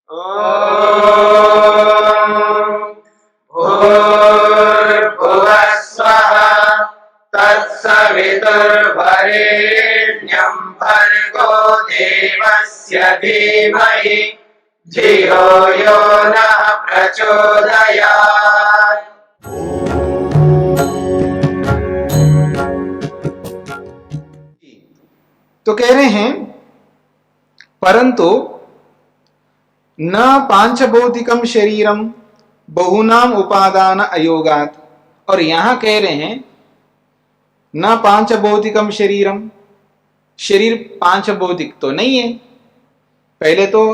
भूर्भुवः स्वः तत्सवितुर्वरेण्यं भर्गो देवस्य धीमहि धियो यो नः प्रचोदयात्। तो कह रहे हैं परंतु न पांचभौतिकम शरीरम बहुनाम उपादान अयोगात। और यहां कह रहे हैं न पांचभौतिकम शरीरम, शरीर पांचभौतिक तो नहीं है। पहले तो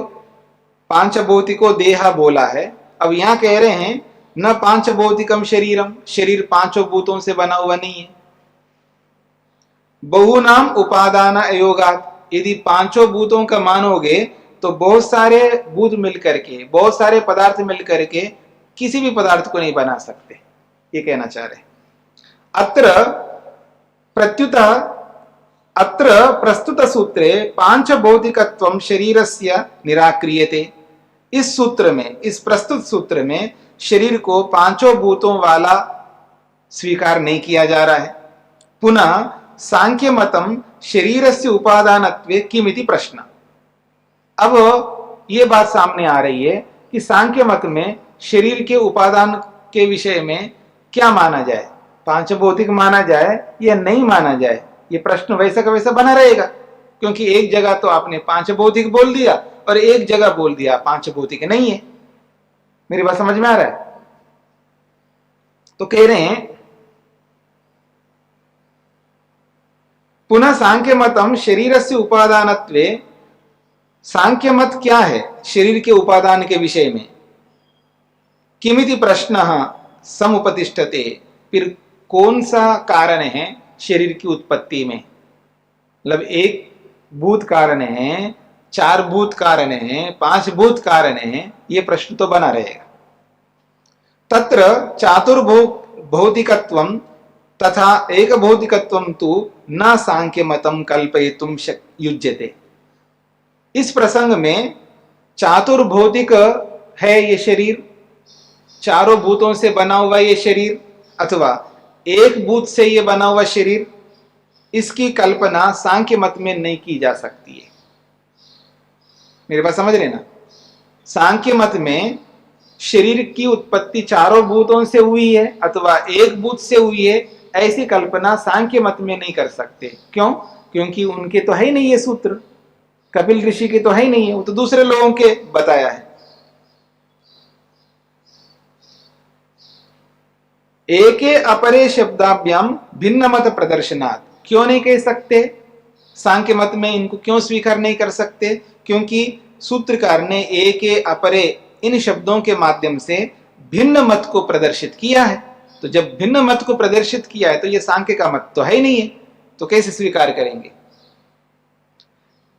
पांचभौतिको देहा बोला है, अब यहां कह रहे हैं न पांचभौतिकम शरीरम, शरीर पांचों भूतों से बना हुआ नहीं है। बहुनाम उपादान अयोगात, यदि पांचों भूतों का मानोगे तो बहुत सारे भूत मिलकर के, बहुत सारे पदार्थ मिलकर के किसी भी पदार्थ को नहीं बना सकते, ये कहना चाह रहे। अत्र प्रत्युत अत्र प्रस्तुत सूत्रे पांचभौतिकत्वं शरीरस्य निराक्रियते। इस सूत्र में, इस प्रस्तुत सूत्र में शरीर को पांचों भूतों वाला स्वीकार नहीं किया जा रहा है। पुनः सांख्य मतम शरीरस्य उपादानत्वे किमिति प्रश्न। अब ये बात सामने आ रही है कि सांख्य मत में शरीर के उपादान के विषय में क्या माना जाए, पांचभौतिक माना जाए या नहीं माना जाए। ये प्रश्न वैसा का वैसा बना रहेगा, क्योंकि एक जगह तो आपने पांचभौतिक बोल दिया और एक जगह बोल दिया पांचभौतिक नहीं है। मेरी बात समझ में आ रहा है? तो कह रहे हैं पुनः सांख्य मतम शरीरस्य उपादानत्वे। सांख्य मत क्या है शरीर के उपादान के विषय में? किमिति प्रश्न समुपतिष्ठते, फिर कौन सा कारण है शरीर की उत्पत्ति में? मतलब एक भूत कारण है, चार भूत कारण है, पांच भूत कारण है, ये प्रश्न तो बना रहेगा। तत्र चातुर्भौतिकत्वं तथा एक भौतिकत्वं तु न सांख्य मतम कल्पयितुं युज्यते। इस प्रसंग में चातुर्भौतिक है ये शरीर, चारों भूतों से बना हुआ ये शरीर, अथवा एक भूत से ये बना हुआ शरीर, इसकी कल्पना सांख्य मत में नहीं की जा सकती है। मेरे बात समझ लेना। सांख्य मत में शरीर की उत्पत्ति चारों भूतों से हुई है अथवा एक भूत से हुई है, ऐसी कल्पना सांख्य मत में नहीं कर सकते। क्यों? क्योंकि उनके तो है ही नहीं ये सूत्र, कपिल ऋषि के तो है ही नहीं है, वो तो दूसरे लोगों के बताया है। एके अपरे शब्दाभ्याम भिन्न मत प्रदर्शनात्। क्यों नहीं कह सकते? सांख्य मत में इनको क्यों स्वीकार नहीं कर सकते? क्योंकि सूत्रकार ने एके अपरे इन शब्दों के माध्यम से भिन्न मत को प्रदर्शित किया है। तो जब भिन्न मत को प्रदर्शित किया है तो ये सांख्य का मत तो है ही नहीं है, तो कैसे स्वीकार करेंगे?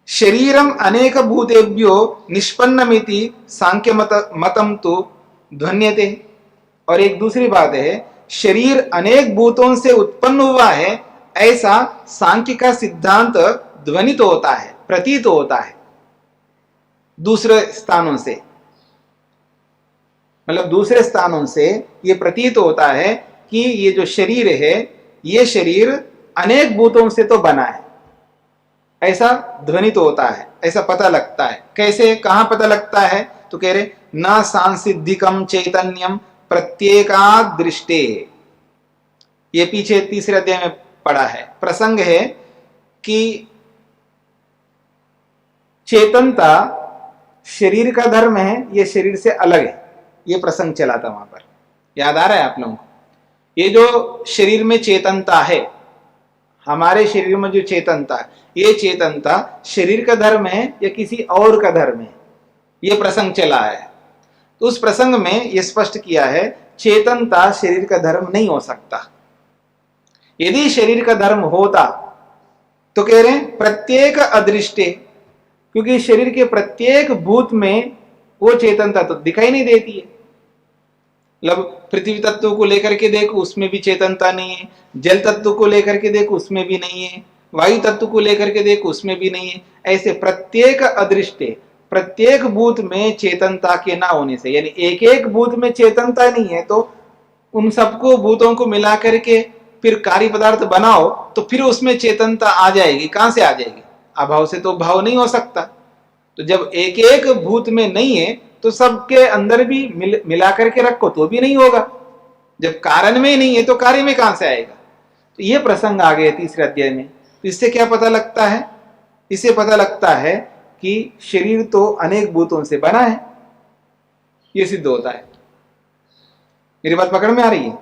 शरीरम अनेक भूतेभ्यो निष्पन्नमिति सांख्य मतम तो ध्वन्यते। और एक दूसरी बात है, शरीर अनेक भूतों से उत्पन्न हुआ है ऐसा सांख्य का सिद्धांत ध्वनित होता है, प्रतीत होता है दूसरे स्थानों से। मतलब दूसरे स्थानों से ये प्रतीत होता है कि ये जो शरीर है, ये शरीर अनेक भूतों से तो बना है, ऐसा ध्वनित होता है, ऐसा पता लगता है। कैसे, कहां पता लगता है? तो कह रहे न सांसिद्धिकम चैतन्यम प्रत्येकाद दृष्टे। ये पीछे तीसरे अध्याय में पढ़ा है, प्रसंग है कि चेतनता शरीर का धर्म है, ये शरीर से अलग है। ये प्रसंग चला था वहां पर, याद आ रहा है आप लोगों को? ये जो शरीर में चेतनता है, हमारे शरीर में जो चेतनता है, ये चेतनता शरीर का धर्म है या किसी और का धर्म है, ये प्रसंग चला है। तो उस प्रसंग में ये स्पष्ट किया है चेतनता शरीर का धर्म नहीं हो सकता। यदि शरीर का धर्म होता तो कह रहे हैं प्रत्येक अदृष्टे, क्योंकि शरीर के प्रत्येक भूत में वो चेतनता तो दिखाई नहीं देती है। मतलब पृथ्वी तत्व को लेकर के देखो, उसमें भी चेतनता नहीं है। जल तत्व को लेकर के देखो, उसमें भी नहीं है। वायु तत्व को लेकर के देखो, उसमें भी नहीं है। ऐसे प्रत्येक अदृष्टे, प्रत्येक भूत में चेतनता के ना होने से, यानी एक एक भूत में चेतनता नहीं है तो उन सबको भूतों को मिला करके फिर कार्य पदार्थ बनाओ तो फिर उसमें चेतनता आ जाएगी। कहां से आ जाएगी? अभाव से तो भाव नहीं हो सकता। तो जब एक एक भूत में नहीं है तो सबके अंदर भी मिला करके रखो तो भी नहीं होगा। जब कारण में नहीं है तो कार्य में कहां से आएगा? तो ये प्रसंग आ गए तीसरे अध्याय में। तो इससे क्या पता लगता है? इससे पता लगता है कि शरीर तो अनेक भूतों से बना है, ये सिद्ध होता है। मेरी बात पकड़ में आ रही है?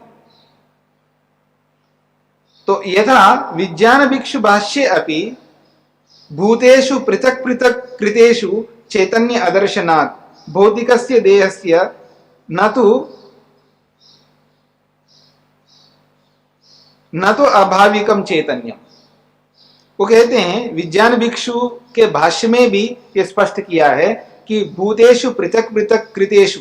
तो यथा विज्ञान भिक्षु भाष्ये अपि भूतेषु पृथक पृथक कृतेषु चैतन्य अदर्शनात् भौतिकस्य देहस्य न तो अभाविकम चैतन्यम। वो कहते हैं विज्ञान भिक्षु के भाष्य में भी ये स्पष्ट किया है कि भूतेषु पृथक पृथक कृतेषु,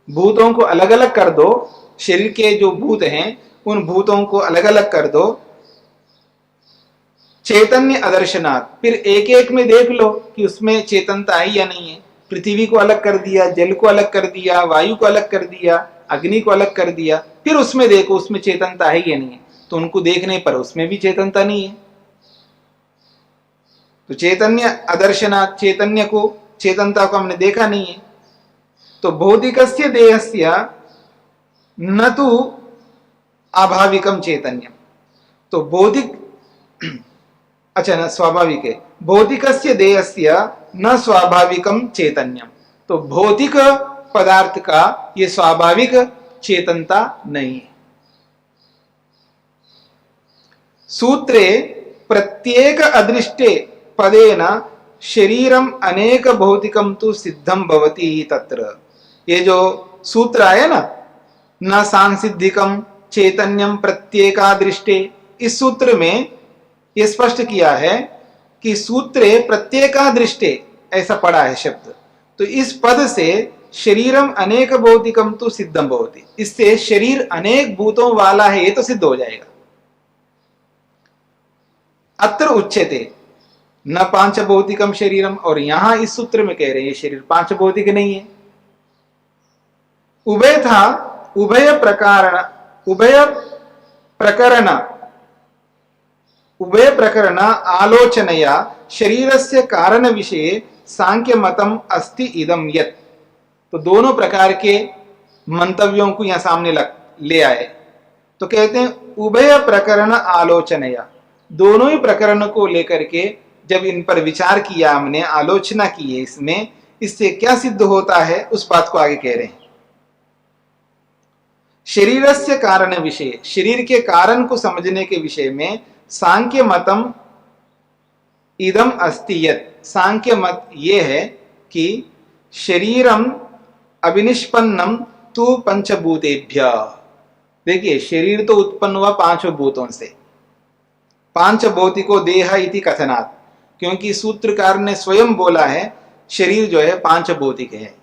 भूतों को अलग अलग कर दो, शरीर के जो भूत हैं उन भूतों को अलग अलग कर दो, चैतन्य अदर्शनात्, फिर एक एक में देख लो कि उसमें चेतनता है या नहीं है। पृथ्वी को अलग कर दिया, जल को अलग कर दिया, वायु को अलग कर दिया, अग्नि को अलग कर दिया, फिर उसमें देखो उसमें चेतनता है या नहीं है। तो उनको देखने पर उसमें भी चेतनता नहीं है। तो चैतन्य अदर्शनात्, चैतन्य को, चेतनता को हमने देखा नहीं है। तो भौतिकस्य देहस्य न तो अभाविकम चैतन्यम। तो भौतिक, अच्छा न स्वाभाविक है, भौतिकस्य देहस्य न स्वाभाविकम चैतन्यम। तो भौतिक पदार्थ का ये स्वाभाविक चेतनता नहीं है। सूत्रे प्रत्येक अदृष्टे पदेन शरीरम अनेक भौतिकम तो सिद्धम भवति ही तत्र। ये जो सूत्र आया ना, न सांसिद्धिकम चैतन्यम प्रत्येकादृष्टे, इस सूत्र में ये स्पष्ट किया है कि सूत्रे प्रत्येकादृष्टे ऐसा पड़ा है शब्द। तो इस पद से शरीरम अनेक भौतिकम तो सिद्धम भवति, इससे शरीर अनेक भूतों वाला है ये तो सिद्ध हो जाएगा। अत्र उच्यते न पांच भौतिकम शरीरम, और यहां इस सूत्र में कह रहे हैं ये शरीर पांच भौतिक नहीं है। उभय था उभय प्रकरण आलोचनया शरीरस्य कारण विषये सांख्य मतम अस्ति इदम यत्। तो दोनों प्रकार के मंतव्यों को यहां सामने ले आए। तो कहते हैं उभय प्रकरण आलोचनया, दोनों ही प्रकरण को लेकर के जब इन पर विचार किया हमने, आलोचना की है इसमें, इससे क्या सिद्ध होता है उस बात को आगे कह रहे हैं। शरीरस्य कारण विषय, शरीर के कारण को समझने के विषय में सांख्य मतम इदम अस्ति यत्, सांख्य मत ये है कि शरीरम अभिनिष्पन्नम तु पंचभूतेभ्य। देखिए शरीर तो उत्पन्न हुआ पांचों भूतों से, पांच भौतिको देह इति कथनात्, क्योंकि सूत्रकार ने स्वयं बोला है शरीर जो है पांच भौतिक है।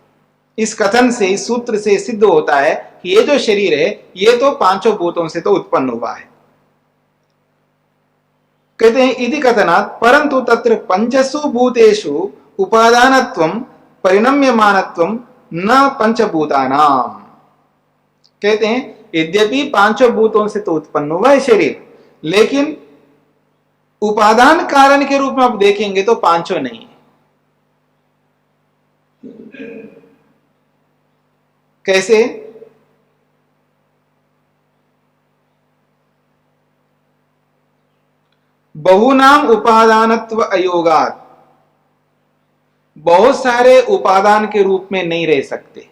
इस कथन से, इस सूत्र से सिद्ध होता है कि ये जो शरीर है ये तो पांचों भूतों से तो उत्पन्न हुआ है। कहते हैं इति कथनात् परंतु तत्र पंचसु भूतेषु उपादानत्वं परिणम्यमानत्वं न पंचभूतानाम। कहते हैं यद्यपि पांचों भूतों से तो उत्पन्न हुआ है शरीर, लेकिन उपादान कारण के रूप में आप देखेंगे तो पांचों नहीं है। कैसे? बहुनाम उपादानत्व अयोगात, बहुत सारे उपादान के रूप में नहीं रह सकते।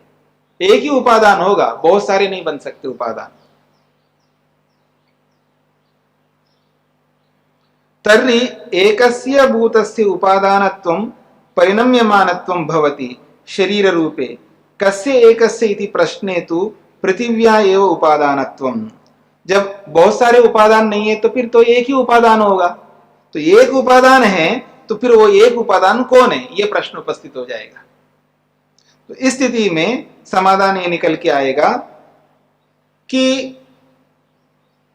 एक ही उपादान होगा, बहुत सारे नहीं बन सकते उपादान। तर्हि एकस्य भूतस्य उपादानत्वं परिणम्यमानत्वं भवति शरीर रूपे, कस्य एकस्य इति प्रश्ने तु पृथिव्या एव उपादानत्वं। जब बहुत सारे उपादान नहीं है तो फिर तो एक ही उपादान होगा। तो एक उपादान है तो फिर वो एक उपादान कौन है, ये प्रश्न उपस्थित हो जाएगा। तो इस स्थिति में समाधान ये निकल के आएगा कि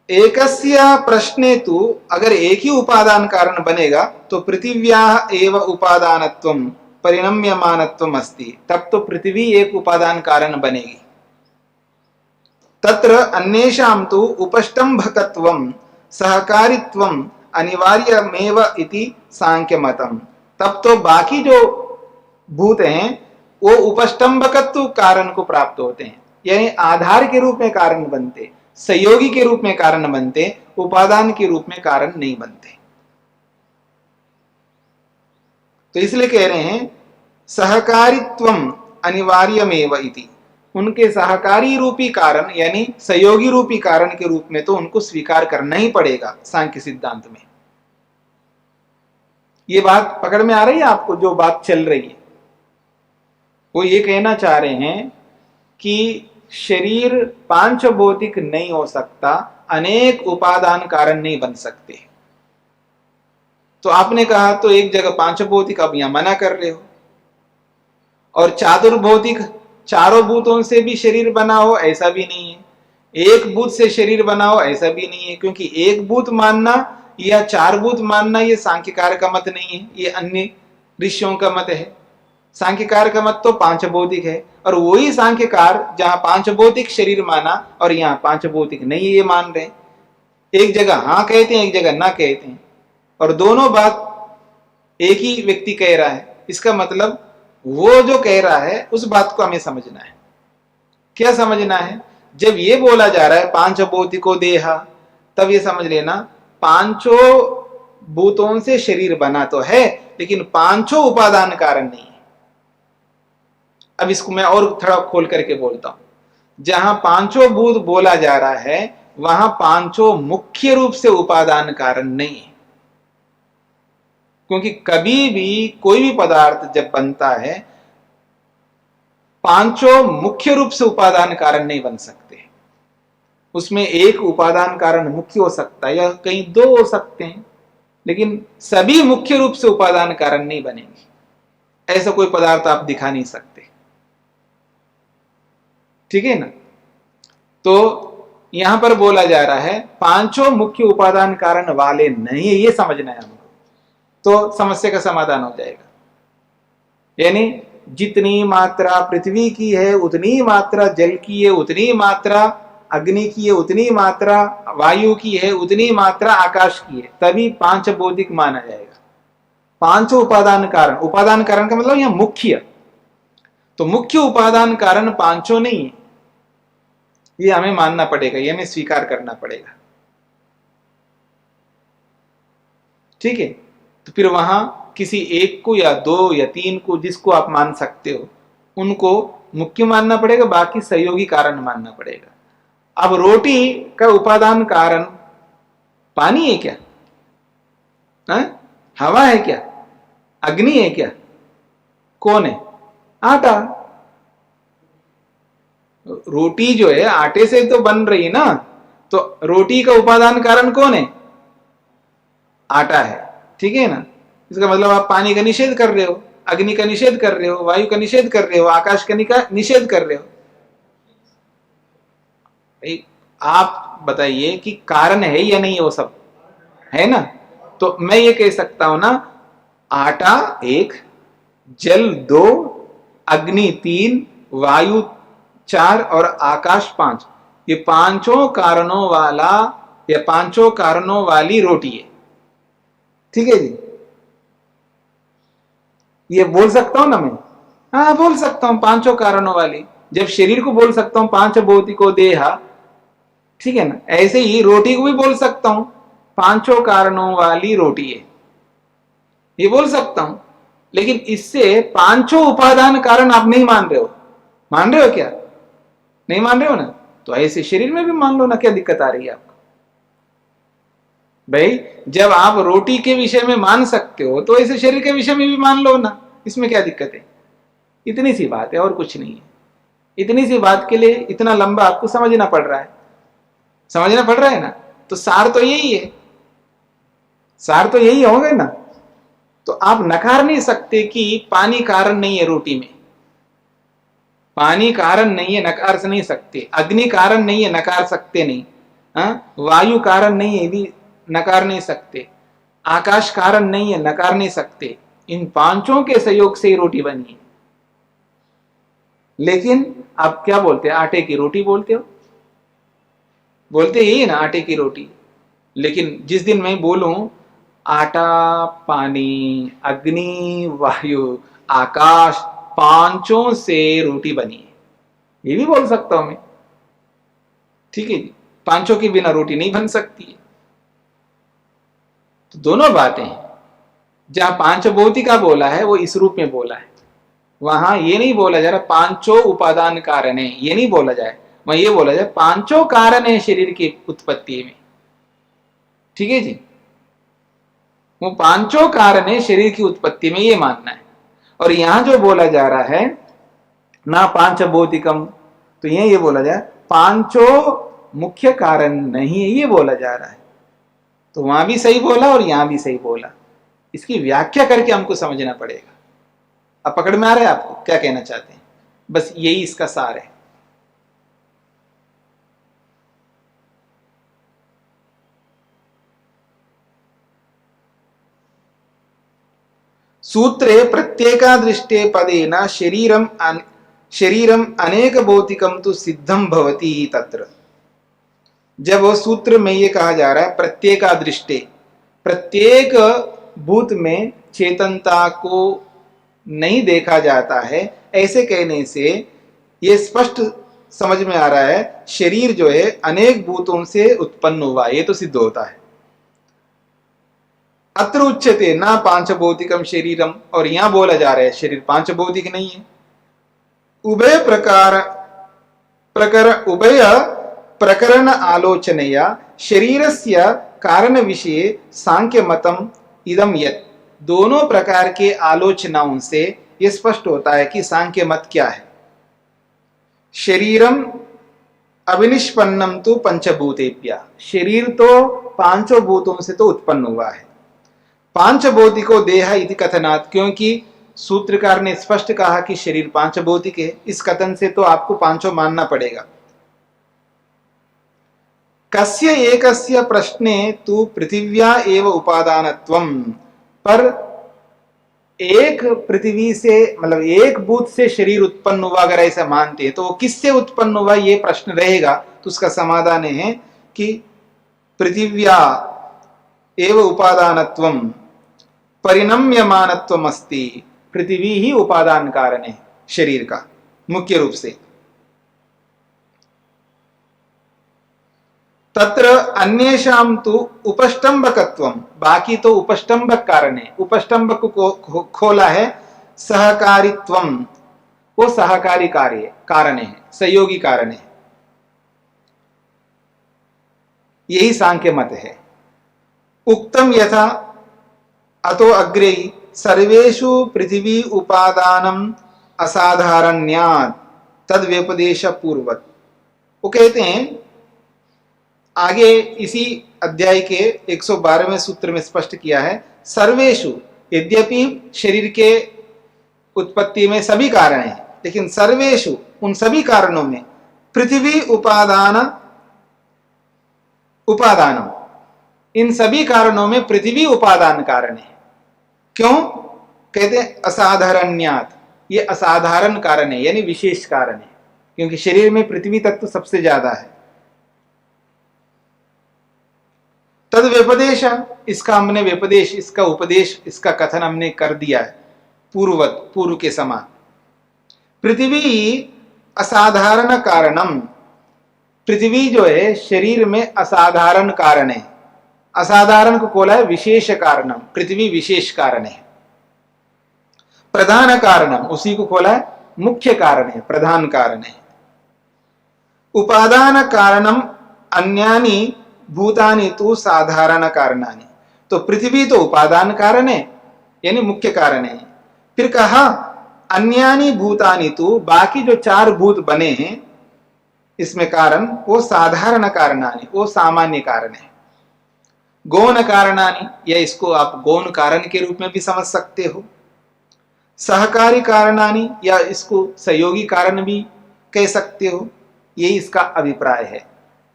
एकस्य प्रश्ने तु, अगर एक ही उपादान कारण बनेगा तो पृथिव्या एव उपादानत्वं परिणम्यमानत्वम अस्ति, तब तो पृथ्वी एक उपादान कारण बनेगी। तत्र अन्येषां तु उपष्टंभकत्वं सहकारित्वम अनिवार्यमेव इति सांख्य मतम। तब तो बाकी जो भूत हैं वो उपष्टंभकत्व कारण को प्राप्त होते हैं, यानी आधार के रूप में कारण बनते, सहयोगी के रूप में कारण बनते, उपादान के रूप में कारण नहीं बनते। तो इसलिए कह रहे हैं सहकारित्वम अनिवार्यमेव इति, उनके सहकारी रूपी कारण यानी सहयोगी रूपी कारण के रूप में तो उनको स्वीकार करना ही पड़ेगा सांख्य सिद्धांत में। ये बात पकड़ में आ रही है आपको? जो बात चल रही है वो ये कहना चाह रहे हैं कि शरीर पांच भौतिक नहीं हो सकता, अनेक उपादान कारण नहीं बन सकते। तो आपने कहा तो एक जगह पांच भौतिक, अब यहां मना कर रहे हो। और चातुर्भौतिक, चारों भूतों से भी शरीर बना हो ऐसा भी नहीं है, एक भूत से शरीर बना हो ऐसा भी नहीं है, क्योंकि एक भूत मानना या चार भूत मानना ये सांख्यकार का मत नहीं है, ये अन्य ऋषियों का मत है। सांख्यकार का मत तो पांच भौतिक है, और वही सांख्यकार जहां पांच भौतिक शरीर माना और यहाँ पांच भौतिक नहीं ये मान रहे, एक जगह हाँ कहते हैं एक जगह ना कहते हैं, और दोनों बात एक ही व्यक्ति कह रहा है। इसका मतलब वो जो कह रहा है उस बात को हमें समझना है। क्या समझना है? जब ये बोला जा रहा है पांच भौतिको देहा, तब ये समझ लेना पांचों भूतों से शरीर बना तो है, लेकिन पांचों उपादान कारण नहीं है। अब इसको मैं और थोड़ा खोल करके बोलता हूं। जहां पांचों भूत बोला जा रहा है वहां पांचों मुख्य रूप से उपादान कारण नहीं है, क्योंकि कभी भी कोई भी पदार्थ जब बनता है पांचों मुख्य रूप से उपादान कारण नहीं बन सकते। उसमें एक उपादान कारण मुख्य हो सकता है या कहीं दो हो सकते हैं, लेकिन सभी मुख्य रूप से उपादान कारण नहीं बनेंगे। ऐसा कोई पदार्थ आप दिखा नहीं सकते, ठीक है ना? तो यहां पर बोला जा रहा है पांचों मुख्य उपादान कारण वाले नहीं है, ये समझना है हमको, तो समस्या का समाधान हो जाएगा। यानी जितनी मात्रा पृथ्वी की है उतनी मात्रा जल की है, उतनी मात्रा अग्नि की है, उतनी मात्रा वायु की है, उतनी मात्रा आकाश की है, तभी पांच भौतिक माना जाएगा। पांचों उपादान कारण, उपादान कारण का मतलब यहां मुख्य, तो मुख्य उपादान कारण पांचों नहीं है, ये हमें मानना पड़ेगा, ये हमें स्वीकार करना पड़ेगा, ठीक है? तो फिर वहां किसी एक को या दो या तीन को, जिसको आप मान सकते हो, उनको मुख्य मानना पड़ेगा, बाकी सहयोगी कारण मानना पड़ेगा। अब रोटी का उपादान कारण पानी है क्या? हवा है क्या? अग्नि है क्या? कौन है? आटा। रोटी जो है आटे से तो बन रही है ना, तो रोटी का उपादान कारण कौन है? आटा है, ठीक है ना? इसका मतलब आप पानी का निषेध कर रहे हो, अग्नि का निषेध कर रहे हो, वायु का निषेध कर रहे हो, आकाश का निषेध कर रहे हो। भाई आप बताइए कि कारण है या नहीं? वो सब है ना? तो मैं ये कह सकता हूं ना, आटा एक, जल दो, अग्नि तीन, वायु चार और आकाश पांच, ये पांचों कारणों वाला या पांचों कारणों वाली रोटी है, ठीक है जी? ये बोल सकता हूं ना मैं? हाँ बोल सकता हूं, पांचों कारणों वाली। जब शरीर को बोल सकता हूं पांच भौतिको देहा, ठीक है ना? ऐसे ही रोटी को भी बोल सकता हूं पांचों कारणों वाली रोटी है, ये बोल सकता हूं। लेकिन इससे पांचों उपादान कारण आप नहीं मान रहे हो। मान रहे हो क्या? नहीं मान रहे हो ना? तो ऐसे शरीर में भी मान लो ना, क्या दिक्कत आ रही है आपको? भाई जब आप रोटी के विषय में मान सकते हो तो ऐसे शरीर के विषय में भी मान लो ना, इसमें क्या दिक्कत है? इतनी सी बात है और कुछ नहीं है। इतनी सी बात के लिए इतना लंबा आपको समझना पड़ रहा है, समझना पड़ रहा है ना? तो सार तो यही है, सार तो यही होगा ना। तो आप नकार नहीं सकते कि पानी कारण नहीं है रोटी में, पानी कारण नहीं है, नकार से नहीं सकते। अग्नि कारण नहीं है, नकार सकते नहीं। वायु कारण नहीं है, भी नकार नहीं सकते। आकाश कारण नहीं है, नकार नहीं सकते। इन पांचों के सहयोग से ही रोटी बनी है। लेकिन आप क्या बोलते हैं? आटे की रोटी बोलते हो, बोलते यही ना, आटे की रोटी। लेकिन जिस दिन मैं बोलूं आटा, पानी, अग्नि, वायु, आकाश, पांचों से रोटी बनी है, ये भी बोल सकता हूं मैं। ठीक है जी, पांचों के बिना रोटी नहीं बन सकती है। तो दोनों बातें हैं। जहां पांचभौतिक का बोला है वो इस रूप में बोला है, वहां ये नहीं बोला जा रहा पांचों उपादान कारण है, ये नहीं बोला जाए। वहां ये बोला जाए पांचों कारण है शरीर की उत्पत्ति में। ठीक है जी, वो पांचों कारण है शरीर की उत्पत्ति में, ये मानना है। और यहां जो बोला जा रहा है ना पांचभौतिकम, तो ये बोला जाए पांचों मुख्य कारण नहीं है, ये बोला जा रहा है। तो वहां भी सही बोला और यहां भी सही बोला। इसकी व्याख्या करके हमको समझना पड़ेगा। अब पकड़ में आ रहा है आपको क्या कहना चाहते हैं? बस यही इसका सार है। सूत्रे प्रत्येकादृष्टे पदेन शरीरम अनेक भौतिकम तो सिद्धम भवति तत्र। जब वो सूत्र में ये कहा जा रहा है प्रत्येकादृष्टे, प्रत्येक भूत में चेतनता को नहीं देखा जाता है, ऐसे कहने से ये स्पष्ट समझ में आ रहा है शरीर जो है अनेक भूतों से उत्पन्न हुआ, ये तो सिद्ध होता है। अत्र उच्यते ना पांचभौतिकम शरीरम, और यहां बोला जा रहा है शरीर पांचभौतिक नहीं है। उभय प्रकरण आलोचनया शरीरस्य कारण विषये सांख्य मतम इदम यत्। दोनों प्रकार के आलोचनाओं से यह स्पष्ट होता है कि सांख्य मत क्या है। शरीरम अविनिष्पन्नम तो पंचभूतेभ्यः, शरीर तो पांचों भूतों से तो उत्पन्न हुआ है। पांचभौतिको देह इति कथनात्, क्योंकि सूत्रकार ने स्पष्ट कहा कि शरीर पांचभौतिक है, इस कथन से तो आपको पांचों मानना पड़ेगा। कस्य एकस्य प्रश्ने तु पृथिव्या एव उपादानत्वम, पर एक पृथ्वी से मतलब एक भूत से शरीर उत्पन्न हुआ अगर ऐसा मानते हैं तो वो किससे उत्पन्न हुआ ये प्रश्न रहेगा। तो उसका समाधान है कि पृथिव्या एव उपादानत्वम परिणम्यमानत्वम अस्ति, पृथ्वी ही उपादान कारण है शरीर का मुख्य रूप से। तत्र अन्येषां तु उपष्टंबकत्वम, बाकी तो उपष्टंबक कारण है। उपष्टंबक को खोला है सहकारित्वम, वो सहकारी कार्य कारण है, सहयोगी कारण है। यही सांख्य मत है। उक्तम यथा अतो अग्रे सर्वेषु पृथ्वी उपादानम असाधारण्यात् तद व्यपदेश पूर्वक। वो कहते हैं आगे इसी अध्याय के 112वें सूत्र में स्पष्ट किया है, सर्वेषु, यद्यपि शरीर के उत्पत्ति में सभी कारण हैं, लेकिन सर्वेषु, उन सभी कारणों में पृथ्वी उपादानम, इन सभी कारणों में पृथ्वी उपादान कारण है। क्यों कहते हैं? असाधारण्यात्, ये असाधारण कारण है, यानी विशेष कारण है, क्योंकि शरीर में पृथ्वी तत्व सबसे ज्यादा है। तद व्यपदेश, इसका हमने व्यपदेश, इसका उपदेश, इसका कथन हमने कर दिया है पूर्ववत, पूर्व के समान। पृथ्वी असाधारण कारणम, पृथ्वी जो है शरीर में असाधारण कारण है। असाधारण को खोला है विशेष कारणम, पृथ्वी विशेष कारण है। प्रधान कारणम, उसी को खोला है मुख्य कारण है, प्रधान कारण है। उपादान कारणम अन्यानि भूतानि तो साधारण कारणानि, तो पृथ्वी तो उपादान कारण है यानी मुख्य कारण है। फिर कहा अन्यानि भूतानि तो, बाकी जो चार भूत बने हैं इसमें कारण, वो साधारण कारणानि, वो सामान्य कारण है। गौण कारणानि, या इसको आप गौण कारण के रूप में भी समझ सकते हो। सहकारी कारणानि, या इसको सहयोगी कारण भी कह सकते हो। यही इसका अभिप्राय है।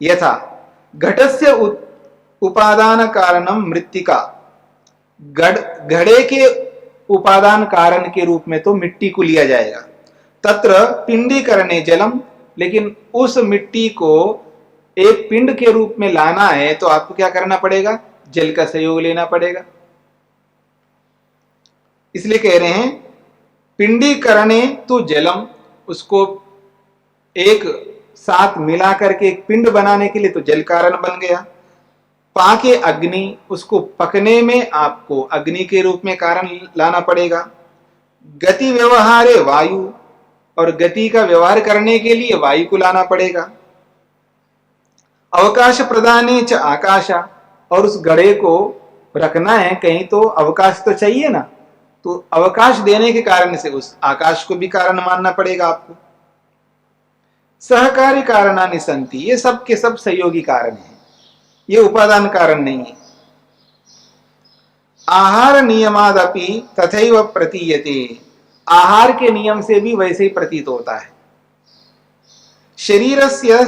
यथा घटस्य उपादान कारणम मृत्तिका, घड़े के उपादान कारण के रूप में तो मिट्टी को लिया जाएगा। तत्र पिंडीकरणे जलम, लेकिन उस मिट्टी को एक पिंड के रूप में लाना है तो आपको क्या करना पड़ेगा? जल का सहयोग लेना पड़ेगा। इसलिए कह रहे हैं पिंडीकरणे तो जलम, उसको एक साथ मिला करके एक पिंड बनाने के लिए तो जल कारण बन गया। पाके अग्नि, उसको पकने में आपको अग्नि के रूप में कारण लाना पड़ेगा। गति व्यवहारे वायु, और गति का व्यवहार करने के लिए वायु को लाना पड़ेगा। अवकाश प्रदाने च आकाशा, और उस घड़े को रखना है कहीं तो अवकाश तो चाहिए ना, तो अवकाश देने के कारण से उस आकाश को भी कारण मानना पड़ेगा आपको। सहकारी कारणानि सन्ति, ये सब के सब सहयोगी कारण हैं, ये उपादान कारण नहीं है। आहार नियमादपि तथैव प्रतीयते, आहार के नियम से भी वैसे ही प्रतीत होता है। शरीरस्य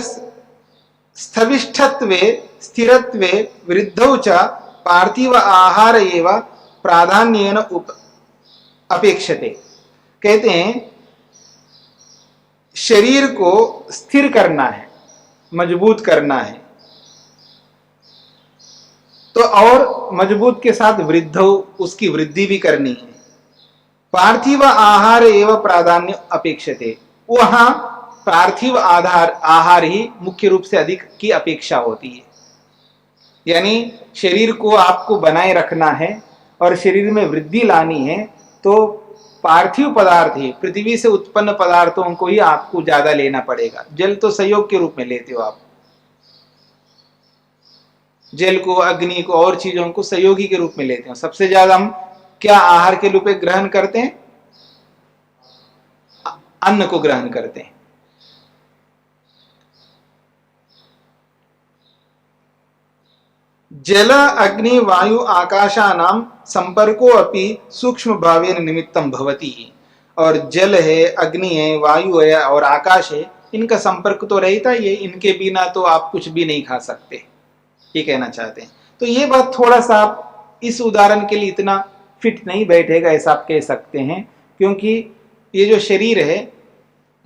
स्थविष्ठत्वे स्थिरत्वे वृद्धौ च पार्थिव आहार एव प्राधान्येन अपेक्षते। कहते हैं शरीर को स्थिर करना है, मजबूत करना है, तो और मजबूत के साथ वृद्धौ, उसकी वृद्धि भी करनी है। पार्थिव आहार एवं प्राधान्य अपेक्षते, वहां पार्थिव आहार ही मुख्य रूप से अधिक की अपेक्षा होती है। यानी शरीर को आपको बनाए रखना है और शरीर में वृद्धि लानी है तो पार्थिव पदार्थ ही, पृथ्वी से उत्पन्न पदार्थों को ही आपको ज्यादा लेना पड़ेगा। जल तो संयोग के रूप में लेते हो आप, जल को, अग्नि को और चीजों को सहयोगी के रूप में लेते हैं। सबसे ज्यादा हम क्या आहार के रूप में ग्रहण करते हैं? अन्न को ग्रहण करते हैं। जल अग्नि वायु आकाशानां संपर्को अपि सूक्ष्म भावेन निमित्तम भवति, और जल है, अग्नि है, वायु है और आकाश है, इनका संपर्क तो रहता ही है, इनके बिना तो आप कुछ भी नहीं खा सकते, ये कहना चाहते हैं। तो ये बात थोड़ा सा आप इस उदाहरण के लिए इतना फिट नहीं बैठेगा ऐसा आप कह सकते हैं, क्योंकि ये जो शरीर है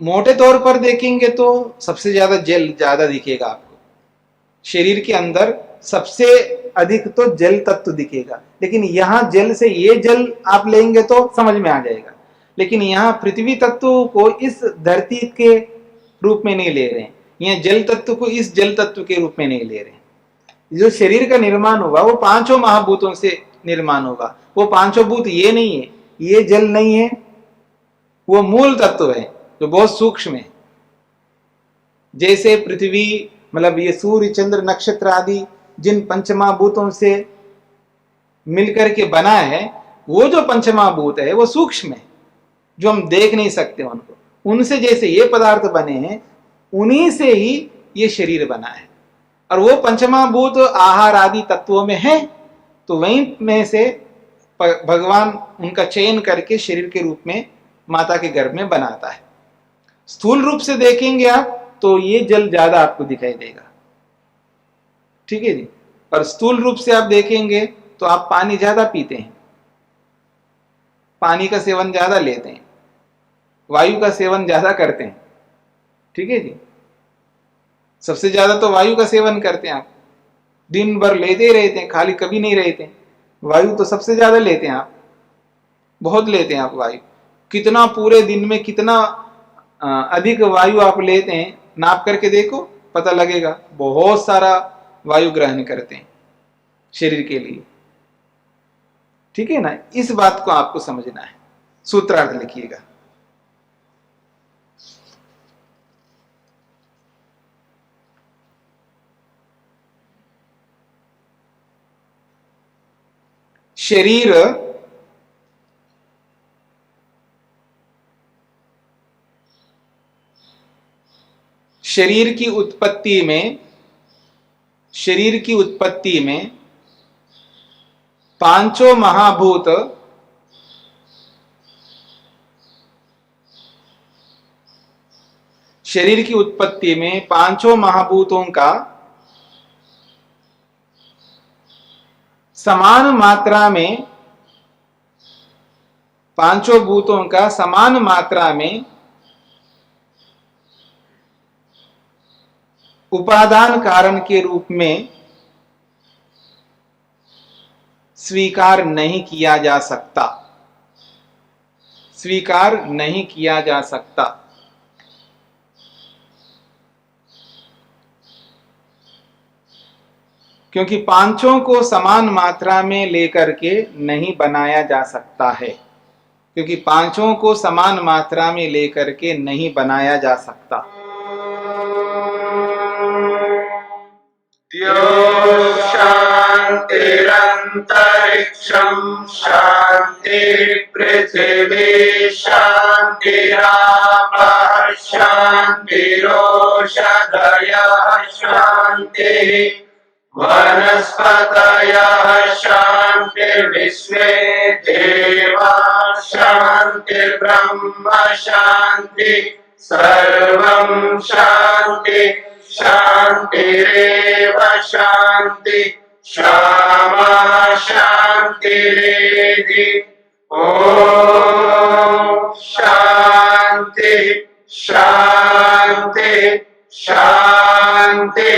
मोटे तौर पर देखेंगे तो सबसे ज्यादा जल ज्यादा दिखेगा आपको। शरीर के अंदर सबसे अधिक तो जल तत्व दिखेगा, लेकिन यहां जल से ये जल आप लेंगे तो समझ में आ जाएगा, लेकिन यहां पृथ्वी तत्व को इस धरती के रूप में नहीं ले रहे हैं, यहां जल तत्व को इस जल तत्व के रूप में नहीं ले रहे हैं। जो शरीर का निर्माण होगा वो पांचों महाभूतों से निर्माण होगा। वो पांचों भूत ये नहीं है, ये जल नहीं है, वो मूल तत्व है जो बहुत सूक्ष्म है। जैसे पृथ्वी, मतलब ये सूर्य चंद्र नक्षत्र आदि जिन पंचमहाभूतों से मिलकर के बना है, वो जो पंचमहाभूत है वो सूक्ष्म है, जो हम देख नहीं सकते उनको। उनसे जैसे ये पदार्थ बने हैं, उन्हीं से ही ये शरीर बना है, और वो पंचमहाभूत आहार आदि तत्वों में है, तो वहीं में से भगवान उनका चयन करके शरीर के रूप में माता के गर्भ में बनाता है। स्थूल रूप से देखेंगे आप तो ये जल ज्यादा आपको दिखाई देगा, ठीक है जी। और स्थूल रूप से आप देखेंगे तो आप पानी ज्यादा पीते हैं, पानी का सेवन ज्यादा लेते हैं, वायु का सेवन ज्यादा करते हैं, ठीक है जी। सबसे ज्यादा तो वायु का सेवन करते हैं आप, दिन भर लेते ही रहते हैं, खाली कभी नहीं रहते हैं। वायु तो सबसे ज्यादा लेते हैं आप, बहुत लेते हैं आप वायु। कितना पूरे दिन में कितना अधिक वायु आप लेते हैं, नाप करके देखो, पता लगेगा। बहुत सारा वायु ग्रहण करते हैं शरीर के लिए, ठीक है ना। इस बात को आपको समझना है। सूत्रार्थ लिखिएगा। शरीर शरीर की उत्पत्ति में पांचों महाभूत शरीर की उत्पत्ति में पांचों महाभूतों का समान मात्रा में पांचों भूतों का समान मात्रा में उपादान कारण के रूप में स्वीकार नहीं किया जा सकता, स्वीकार नहीं किया जा सकता। क्योंकि पांचों को समान मात्रा में लेकर के नहीं बनाया जा सकता है, क्योंकि पांचों को समान मात्रा में लेकर के नहीं बनाया जा सकता। शान्तिरन्तरिक्षं शान्तिर्पृथिवी शान्तिरापः शान्तिरोषधयः शान्तिः वनस्पतयः शान्तिर्विश्वे देवाः शान्तिर्ब्रह्म शान्ति सर्वं शान्ति शान्तिरेव शान्ति क्षमा शान्तिरेधि ॐ शान्ति शान्ति शान्तिः।